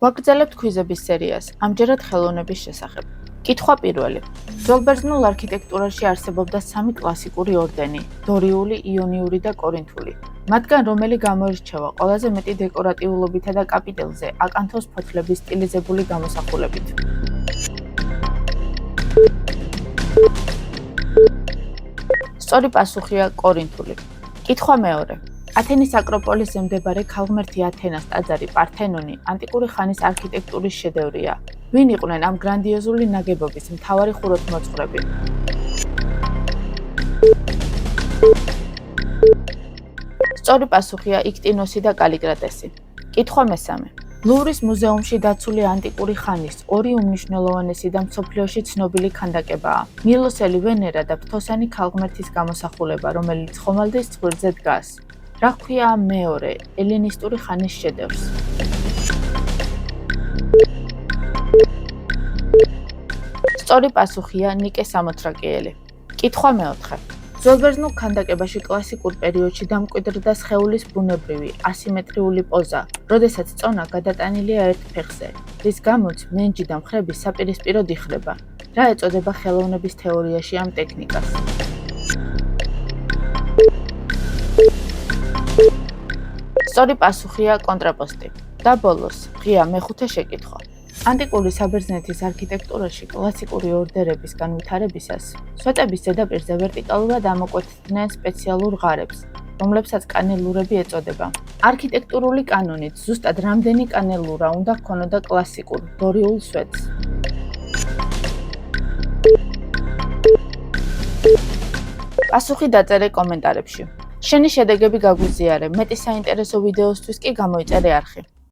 ვაგრძელებთ ქვიზების სერიას, ამჯერად ხელოვნების შესახებ. კითხვა პირველი. ძველბერძნულ არქიტექტურაში არსებობდა სამი კლასიკური ორდენი: დორიული, იონიური და კორინთული. მათგან რომელი გამოირჩევა ყველაზე მეტი დეკორატიულობითა და კაპიტელზე აკანთოს ფოთლების სტილიზებული გამოსახულებით? სწორი პასუხია კორინთული. კითხვა მეორე. ათენის აკროპოლისზე მდებარე ქალღმერთი ათენას ტაძარი პართენონი ანტიკური ხანის არქიტექტურის შედევრია. ვინ იყვნენ ამ გრანდიოზული ნაგებობის მთავარი ხუროთმოძღვრები? სწორი პასუხია იქტინოსი და კალიკრატესი. კითხვა მესამე. ლუვრის მუზეუმში დაცული ანტიკური ხანის ორი უმნიშვნელოვანესი და მსოფლიოში ცნობილი ქანდაკებაა: მილოსელი ვენერა და ფრთოსანი ქალღმერთის გამოსახულება, რომელიც ხომალდის ცხვირზე დგას. რა ჰქვია ამ მეორე ელინისტური ხანის შედევრს? სწორი პასუხია ნიკე სამოთრაკიელი. კითხვა მეოთხე. ძველბერძნულ ქანდაკებაში კლასიკურ პერიოდში დამკვიდრდა სხეულის ბუნებრივი, ასიმეტრიული პოზა, როდესაც წონა გადატანილია ერთ ფეხზე, რის გამოც მენჯი და მხრები საპირისპიროდ იხრება. რა ეწოდება ხელოვნების თეორიაში ამ ტექნიკას? სწორი პასუხია კონტრაპოსტი. და ბოლოს, ღია მეხუთე შეკითხვა. ანტიკური საბერძნეთის არქიტექტურაში კლასიკური ორდერების განვითარებისას სვეტების ზედაპირზე ვერტიკალურად ამოკვეთდნენ სპეციალურ ღარებს, რომლებსაც კანელურები ეწოდება. არქიტექტურული კანონით ზუსტად რამდენი კანელურა უნდა ჰქონოდა კლასიკურ, დორიულ სვეტს? პასუხი დაწერე კომენტარებში. შენი შედეგები გაგვიზიარე, მეტი საინტერესო ვიდეოსთვის კი გამოიწერე არხი.